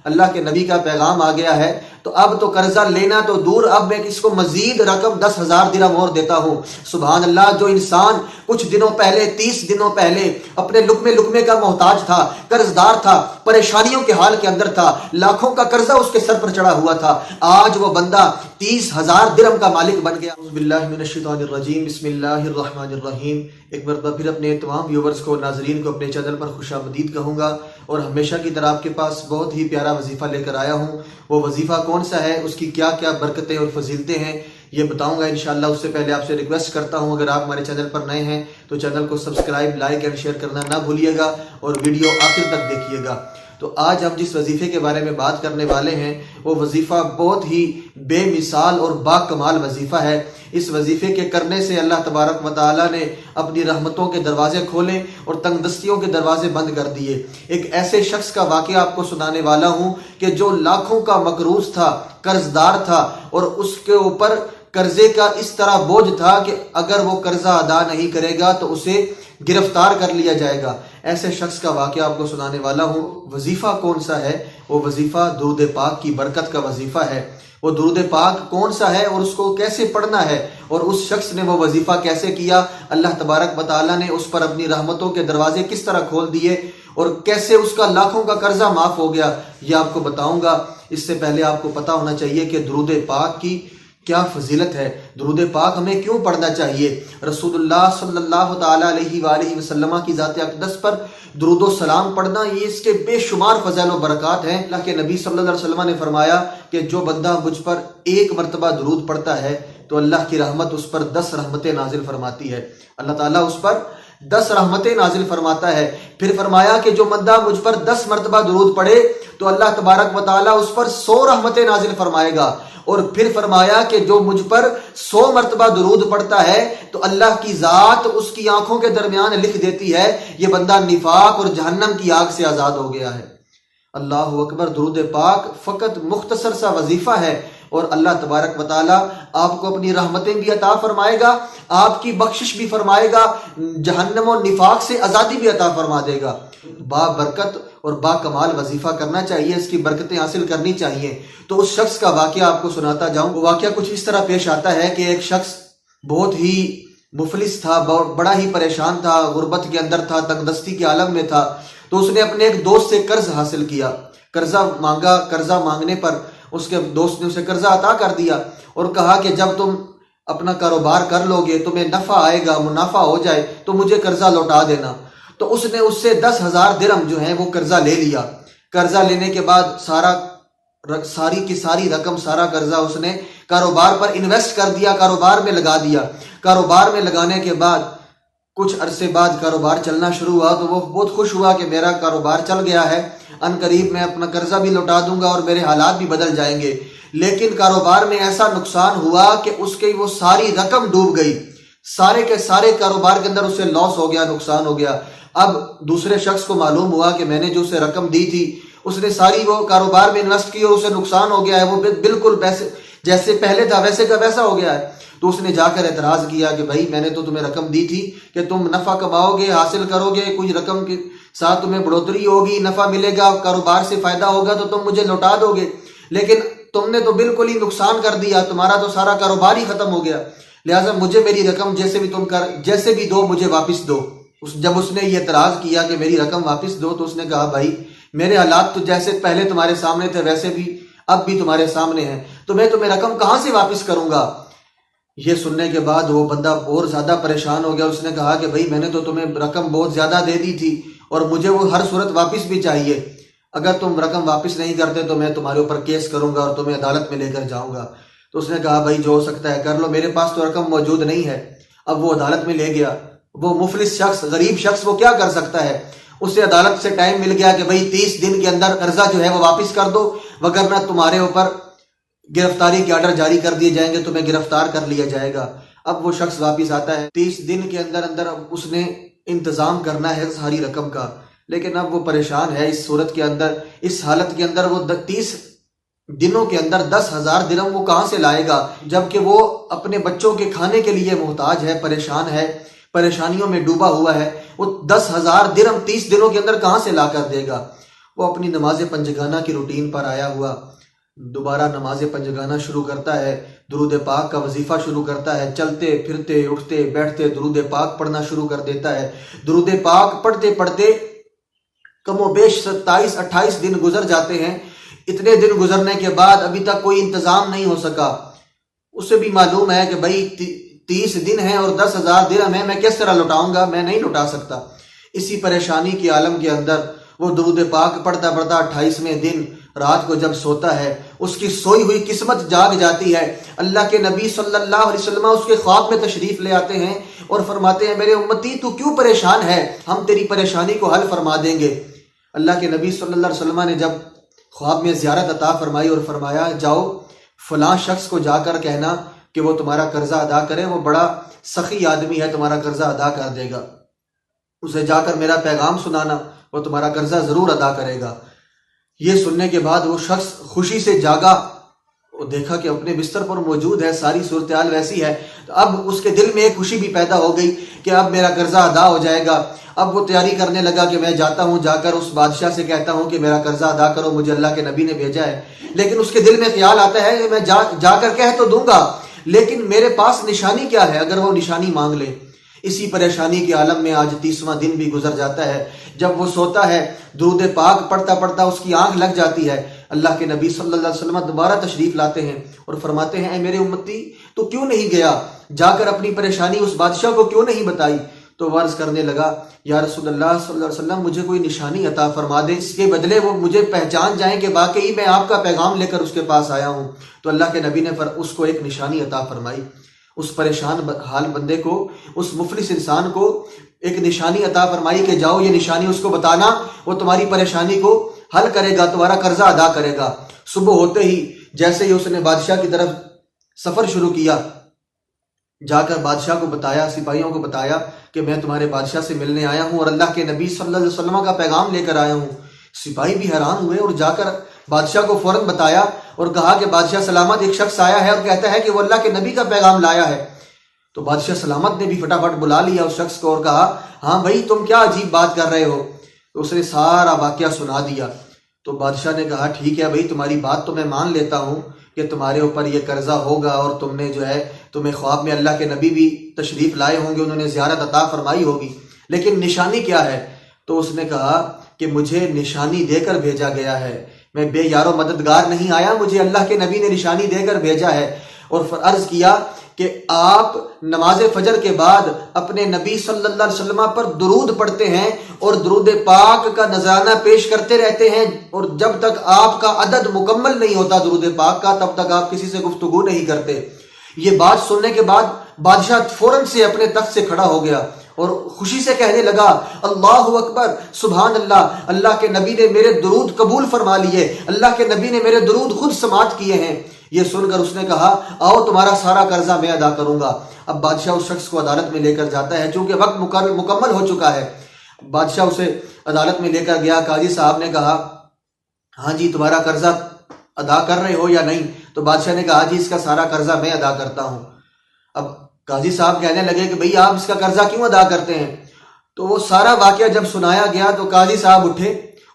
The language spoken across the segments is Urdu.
اللہ کے نبی کا پیغام آ گیا ہے، تو اب تو قرضہ لینا تو دور، اب میں اس کو مزید رقم 10,000 درہم اور دیتا ہوں۔ سبحان اللہ! جو انسان کچھ دنوں پہلے، 30 دنوں پہلے اپنے لقمے کا محتاج تھا، قرض دار تھا، پریشانیوں کے حال کے اندر تھا، لاکھوں کا قرضہ اس کے سر پر چڑھا ہوا تھا، آج وہ بندہ 30,000 درہم کا مالک بن گیا۔ اعوذ باللہ من الشیطان الرجیم، بسم اللہ الرحمن الرحیم۔ ایک مرتبہ پھر اپنے تمام ویورز کو، ناظرین کو اپنے چینل پر خوش آمدید کہوں گا، اور ہمیشہ کی طرح آپ کے پاس بہت ہی پیارا وظیفہ لے کر آیا ہوں۔ وہ وظیفہ کون سا ہے، اس کی کیا کیا برکتیں اور فضیلتیں ہیں، یہ بتاؤں گا انشاءاللہ۔ اس سے پہلے آپ سے ریکویسٹ کرتا ہوں، اگر آپ ہمارے چینل پر نئے ہیں تو چینل کو سبسکرائب، لائک اینڈ شیئر کرنا نہ بھولیے گا، اور ویڈیو آخر تک دیکھیے گا۔ تو آج ہم جس وظیفے کے بارے میں بات کرنے والے ہیں وہ وظیفہ بہت ہی بے مثال اور با کمال وظیفہ ہے۔ اس وظیفے کے کرنے سے اللہ تبارک و تعالیٰ نے اپنی رحمتوں کے دروازے کھولے اور تنگ دستیوں کے دروازے بند کر دیے۔ ایک ایسے شخص کا واقعہ آپ کو سنانے والا ہوں کہ جو لاکھوں کا مقروض تھا، قرض دار تھا، اور اس کے اوپر قرضے کا اس طرح بوجھ تھا کہ اگر وہ قرضہ ادا نہیں کرے گا تو اسے گرفتار کر لیا جائے گا۔ ایسے شخص کا واقعہ آپ کو سنانے والا ہوں۔ وظیفہ کون سا ہے؟ وہ وظیفہ درود پاک کی برکت کا وظیفہ ہے۔ وہ درود پاک کون سا ہے اور اس کو کیسے پڑھنا ہے، اور اس شخص نے وہ وظیفہ کیسے کیا، اللہ تبارک و تعالیٰ نے اس پر اپنی رحمتوں کے دروازے کس طرح کھول دیے، اور کیسے اس کا لاکھوں کا قرضہ معاف ہو گیا، یہ آپ کو بتاؤں گا۔ اس سے پہلے آپ کو پتہ ہونا چاہیے کہ درود پاک کی کیا فضیلت ہے، درود پاک ہمیں کیوں پڑھنا چاہیے۔ رسول اللہ صلی اللہ تعالیٰ علیہ وآلہ وسلم کی ذات اقدس پر درود و سلام پڑھنا، یہ اس کے بے شمار فضائل و برکات ہیں۔ اللہ کے نبی صلی اللہ علیہ وسلم نے فرمایا کہ جو بندہ مجھ پر ایک مرتبہ درود پڑھتا ہے تو اللہ کی رحمت اس پر 10 رحمتیں نازل فرماتی ہے، اللہ تعالیٰ اس پر 10 رحمتیں نازل فرماتا ہے۔ پھر فرمایا کہ جو بندہ مجھ پر 10 مرتبہ درود پڑھے تو اللہ تبارک و تعالیٰ اس پر 100 رحمتیں نازل فرمائے گا، اور پھر فرمایا کہ جو مجھ پر 100 مرتبہ درود پڑھتا ہے تو اللہ کی ذات اس کی آنکھوں کے درمیان لکھ دیتی ہے یہ بندہ نفاق اور جہنم کی آگ سے آزاد ہو گیا ہے۔ اللہ اکبر! درود پاک فقط مختصر سا وظیفہ ہے، اور اللہ تبارک و تعالیٰ آپ کو اپنی رحمتیں بھی عطا فرمائے گا، آپ کی بخشش بھی فرمائے گا، جہنم و نفاق سے آزادی بھی عطا فرما دے گا۔ با برکت اور با کمال وظیفہ کرنا چاہیے، اس کی برکتیں حاصل کرنی چاہیے۔ تو اس شخص کا واقعہ آپ کو سناتا جاؤں۔ وہ واقعہ کچھ اس طرح پیش آتا ہے کہ ایک شخص بہت ہی مفلس تھا، بڑا ہی پریشان تھا، غربت کے اندر تھا، تنگ دستی کے عالم میں تھا۔ تو اس نے اپنے ایک دوست سے قرض حاصل کیا، قرضہ مانگا۔ قرضہ مانگنے پر اس کے دوست نے اسے قرضہ عطا کر دیا اور کہا کہ جب تم اپنا کاروبار کر لو گے، تمہیں نفع آئے گا، منافع ہو جائے تو مجھے قرضہ لوٹا دینا۔ تو اس نے اس سے 10,000 درہم جو ہیں وہ قرضہ لے لیا۔ قرضہ لینے کے بعد ساری کی ساری رقم، سارا قرضہ اس نے کاروبار پر انویسٹ کر دیا، کاروبار میں لگا دیا۔ کاروبار میں لگانے کے بعد کچھ عرصے بعد کاروبار چلنا شروع ہوا تو وہ بہت خوش ہوا کہ میرا کاروبار چل گیا ہے، ان قریب میں اپنا قرضہ بھی لوٹا دوں گا اور میرے حالات بھی بدل جائیں گے۔ لیکن کاروبار میں ایسا نقصان ہوا کہ اس کی وہ ساری رقم ڈوب گئی، سارے کے سارے کاروبار کے اندر اسے لاس ہو گیا، نقصان ہو گیا۔ اب دوسرے شخص کو معلوم ہوا کہ میں نے جو اسے رقم دی تھی اس نے ساری وہ کاروبار میں انویسٹ کی اور اسے نقصان ہو گیا ہے، وہ بالکل جیسے پہلے تھا ویسے کا ویسا ہو گیا ہے۔ تو اس نے جا کر اعتراض کیا کہ بھائی میں نے تو تمہیں رقم دی تھی کہ تم نفع کماؤ گے، حاصل کرو گے، کچھ رقم کے ساتھ تمہیں بڑھوتری ہوگی، نفع ملے گا، کاروبار سے فائدہ ہوگا تو تم مجھے لوٹا دو گے، لیکن تم نے تو بالکل ہی نقصان کر دیا، تمہارا تو سارا کاروبار ہی ختم ہو گیا، لہٰذا مجھے میری رقم جیسے بھی دو، مجھے واپس دو۔ جب اس نے یہ اعتراض کیا کہ میری رقم واپس دو تو اس نے کہا بھائی میرے حالات تو جیسے پہلے تمہارے سامنے تھے ویسے بھی اب بھی تمہارے سامنے ہیں، تو میں تمہیں رقم کہاں سے واپس کروں گا۔ یہ سننے کے بعد وہ بندہ اور زیادہ پریشان ہو گیا۔ اس نے کہا کہ بھائی میں نے تو تمہیں رقم بہت زیادہ دے دی تھی اور مجھے وہ ہر صورت واپس بھی چاہیے، اگر تم رقم واپس نہیں کرتے تو میں تمہارے اوپر کیس کروں گا اور تمہیں عدالت میں لے کر جاؤں گا۔ تو اس نے کہا بھائی جو ہو سکتا ہے کر لو، میرے پاس تو رقم موجود نہیں ہے۔ اب وہ عدالت میں لے گیا۔ وہ مفلس شخص، غریب شخص، وہ کیا کر سکتا ہے؟ اسے عدالت سے ٹائم مل گیا کہ بھائی 30 دن کے اندر قرضہ جو ہے وہ واپس کر دو، وگرنہ تمہارے اوپر گرفتاری کے آرڈر جاری کر دیے جائیں گے، تمہیں گرفتار کر لیا جائے گا۔ اب وہ شخص واپس آتا ہے، 30 دن کے اندر اس نے انتظام کرنا ہے ساری رقم کا، لیکن اب وہ پریشان ہے اس صورت کے اندر، اس حالت کے اندر۔ وہ 30 دنوں کے اندر 10,000 درہم وہ کہاں سے لائے گا، جبکہ وہ اپنے بچوں کے کھانے کے لیے محتاج ہے، پریشان ہے، پریشانیوں میں ڈوبا ہوا ہے۔ وہ 10,000 درہم 30 دنوں کے اندر کہاں سے لا کر دے گا؟ وہ اپنی نماز پنجگانہ کی روٹین پر آیا ہوا دوبارہ نماز پنجگانہ شروع کرتا ہے، درود پاک کا وظیفہ شروع کرتا ہے، چلتے پھرتے اٹھتے بیٹھتے درود پاک پڑھنا شروع کر دیتا ہے۔ درود پاک پڑھتے پڑھتے کم و بیش 27-28 دن گزر جاتے ہیں۔ اتنے دن گزرنے کے بعد ابھی تک کوئی انتظام نہیں ہو سکا۔ اسے بھی معلوم ہے کہ بھائی 30 دن ہیں اور 10,000 درہم ہیں، میں کس طرح لوٹاؤں گا، میں نہیں لوٹا سکتا۔ اسی پریشانی کے عالم کے اندر وہ درود پاک پڑھتا پڑھتا 28ویں دن رات کو جب سوتا ہے، اس کی سوئی ہوئی قسمت جاگ جاتی ہے۔ اللہ کے نبی صلی اللہ علیہ وسلم اس کے خواب میں تشریف لے آتے ہیں اور فرماتے ہیں میرے امتی تو کیوں پریشان ہے، ہم تیری پریشانی کو حل فرما دیں گے۔ اللہ کے نبی صلی اللہ علیہ وسلم نے جب خواب میں زیارت عطا فرمائی اور فرمایا جاؤ فلاں شخص کو جا کر کہنا کہ وہ تمہارا قرضہ ادا کرے، وہ بڑا سخی آدمی ہے، تمہارا قرضہ ادا کر دے گا، اسے جا کر میرا پیغام سنانا، وہ تمہارا قرضہ ضرور ادا کرے گا۔ یہ سننے کے بعد وہ شخص خوشی سے جاگا، وہ دیکھا کہ اپنے بستر پر موجود ہے، ساری صورتحال ویسی ہے، تو اب اس کے دل میں ایک خوشی بھی پیدا ہو گئی کہ اب میرا قرضہ ادا ہو جائے گا۔ اب وہ تیاری کرنے لگا کہ میں جاتا ہوں، جا کر اس بادشاہ سے کہتا ہوں کہ میرا قرضہ ادا کرو، مجھے اللہ کے نبی نے بھیجا ہے۔ لیکن اس کے دل میں خیال آتا ہے کہ میں جا کر کہہ تو دوں گا، لیکن میرے پاس نشانی کیا ہے اگر وہ نشانی مانگ لے۔ اسی پریشانی کے عالم میں آج 30واں دن بھی گزر جاتا ہے۔ جب وہ سوتا ہے درود پاک پڑھتا پڑھتا اس کی آنکھ لگ جاتی ہے۔ اللہ کے نبی صلی اللہ علیہ وسلم دوبارہ تشریف لاتے ہیں اور فرماتے ہیں اے میرے امتی تو کیوں نہیں گیا، جا کر اپنی پریشانی اس بادشاہ کو کیوں نہیں بتائی؟ تو وہ عرض کرنے لگا یا رسول اللہ صلی اللہ علیہ وسلم مجھے کوئی نشانی عطا فرما دے، اس کے بدلے وہ مجھے پہچان جائیں کہ واقعی میں آپ کا پیغام لے کر اس کے پاس آیا ہوں۔ تو اللہ کے نبی نے اس کو ایک نشانی عطا فرمائی، اس پریشان حال بندے کو، اس مفلس انسان کو ایک نشانی عطا فرمائی کہ جاؤ یہ نشانی اس کو بتانا، وہ تمہاری پریشانی کو حل کرے گا، تمہارا قرضہ ادا کرے گا۔ صبح ہوتے ہی جیسے ہی اس نے بادشاہ کی طرف سفر شروع کیا، جا کر بادشاہ کو بتایا، سپاہیوں کو بتایا کہ میں تمہارے بادشاہ سے ملنے آیا ہوں اور اللہ کے نبی صلی اللہ علیہ وسلم کا پیغام لے کر آیا ہوں۔ سپاہی بھی حیران ہوئے اور جا کر بادشاہ کو فوراً بتایا اور کہا کہ بادشاہ سلامت ایک شخص آیا ہے اور کہتا ہے کہ وہ اللہ کے نبی کا پیغام لایا ہے۔ تو بادشاہ سلامت نے بھی فٹافٹ بلا لیا اس شخص کو اور کہا ہاں بھائی تم کیا عجیب بات کر رہے ہو؟ تو اس نے سارا واقعہ سنا دیا۔ تو بادشاہ نے کہا ٹھیک ہے بھائی تمہاری بات تو میں مان لیتا ہوں کہ تمہارے اوپر یہ قرضہ ہوگا اور تم نے جو ہے تمہیں خواب میں اللہ کے نبی بھی تشریف لائے ہوں گے، انہوں نے زیارت عطا فرمائی ہوگی، لیکن نشانی کیا ہے؟ تو اس نے کہا کہ مجھے نشانی دے کر بھیجا گیا ہے، میں بے یار و مددگار نہیں آیا، مجھے اللہ کے نبی نے نشانی دے کر بھیجا ہے۔ اور عرض کیا کہ آپ نماز فجر کے بعد اپنے نبی صلی اللہ علیہ وسلم پر درود پڑھتے ہیں اور درود پاک کا نذرانہ پیش کرتے رہتے ہیں، اور جب تک آپ کا عدد مکمل نہیں ہوتا درود پاک کا تب تک آپ کسی سے گفتگو نہیں کرتے۔ یہ بات سننے کے بعد بادشاہ فوراً سے اپنے تخت سے کھڑا ہو گیا اور خوشی سے کہنے لگا اللہ اکبر سبحان اللہ، اللہ کے نبی نے میرے درود قبول فرما لیے، اللہ کے نبی نے میرے درود خود سماعت کیے ہیں۔ یہ سن کر اس نے کہا آؤ تمہارا سارا قرضہ میں ادا کروں گا۔ اب بادشاہ اس شخص کو عدالت میں لے کر جاتا ہے، چونکہ وقت مکمل ہو چکا ہے۔ بادشاہ اسے عدالت میں لے کر گیا، قاضی صاحب نے کہا ہاں جی تمہارا قرضہ ادا کر رہے ہو یا نہیں؟ تو بادشاہ نے کہا جی اس کا سارا قرضہ میں ادا کرتا ہوں۔ اب قاضی صاحب کہنے لگے کہ بھئی آپ اس کا قرضہ کیوں ادا کرتے ہیں؟ تو وہ سارا واقعہ جب سنایا گیا تو قاضی صاحب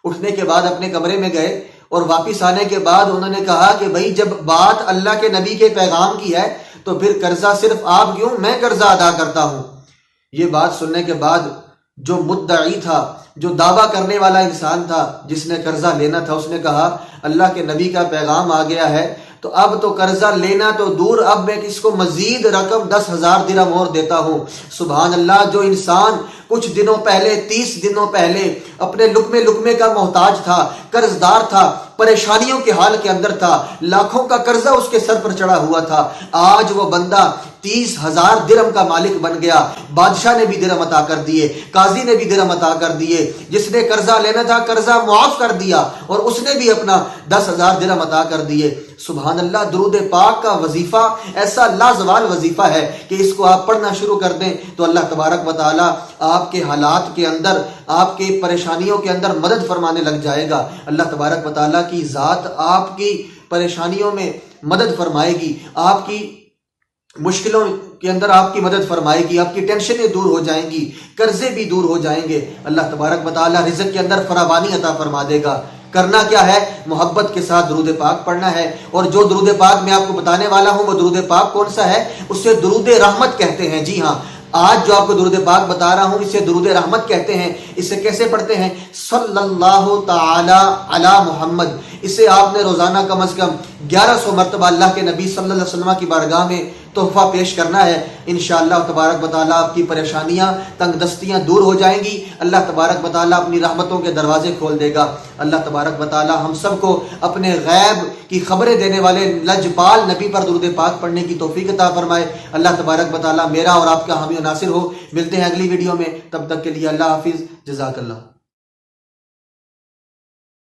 اٹھنے کے بعد اپنے کمرے میں گئے اور واپس آنے کے بعد انہوں نے کہا کہ بھئی جب بات اللہ کے نبی کے پیغام کی ہے تو پھر قرضہ صرف آپ کیوں، میں قرضہ ادا کرتا ہوں۔ یہ بات سننے کے بعد جو مدعی تھا، جو دعویٰ کرنے والا انسان تھا جس نے قرضہ لینا تھا، اس نے کہا اللہ کے نبی کا پیغام آ گیا ہے تو اب تو قرضہ لینا تو دور، اب میں اس کو مزید رقم 10,000 درہم اور دیتا ہوں۔ سبحان اللہ، جو انسان کچھ دنوں پہلے 30 دنوں پہلے اپنے لقمے کا محتاج تھا، قرض دار تھا، پریشانیوں کے حال کے اندر تھا، لاکھوں کا قرضہ اس کے سر پر چڑھا ہوا تھا، آج وہ بندہ 30,000 درہم کا مالک بن گیا۔ بادشاہ نے بھی درہم عطا کر دیے، قاضی نے بھی درہم عطا کر دیے، جس نے قرضہ لینا تھا قرضہ معاف کر دیا اور اس نے بھی اپنا 10,000 درہم عطا کر دیے۔ سبحان اللہ، درود پاک کا وظیفہ ایسا لازوال وظیفہ ہے کہ اس کو آپ پڑھنا شروع کر دیں تو اللہ تبارک و تعالی آپ کے حالات کے اندر، آپ کے پریشانیوں کے اندر مدد فرمانے لگ جائے گا۔ اللہ تبارک و تعالی کی ذات آپ کی پریشانیوں میں مدد فرمائے گی، آپ کی مشکلوں کے اندر آپ کی مدد فرمائے گی، آپ کی ٹینشنیں دور ہو جائیں گی، قرضے بھی دور ہو جائیں گے، اللہ تبارک و تعالی رزق کے اندر فراوانی عطا فرما دے گا۔ کرنا کیا ہے؟ محبت کے ساتھ درود پاک پڑھنا ہے، اور جو درود پاک میں آپ کو بتانے والا ہوں وہ درود پاک کون سا ہے؟ اسے درود رحمت کہتے ہیں۔ جی ہاں، آج جو آپ کو درود پاک بتا رہا ہوں اسے درود رحمت کہتے ہیں۔ اسے کیسے پڑھتے ہیں؟ صلی اللہ تعالی علی محمد۔ اسے آپ نے روزانہ کم از کم 1100 مرتبہ اللہ کے نبی صلی اللہ علیہ وسلم کی بارگاہ میں تحفہ پیش کرنا ہے۔ انشاءاللہ تبارک و تعالی آپ کی پریشانیاں، تنگ دستیاں دور ہو جائیں گی، اللہ تبارک و تعالی اپنی رحمتوں کے دروازے کھول دے گا۔ اللہ تبارک و تعالی ہم سب کو اپنے غیب کی خبریں دینے والے لجپال نبی پر درود پاک پڑھنے کی توفیق عطا فرمائے۔ اللہ تبارک و تعالی میرا اور آپ کا حامی و ناصر ہو۔ ملتے ہیں اگلی ویڈیو میں، تب تک کے لیے اللہ حافظ، جزاک اللہ۔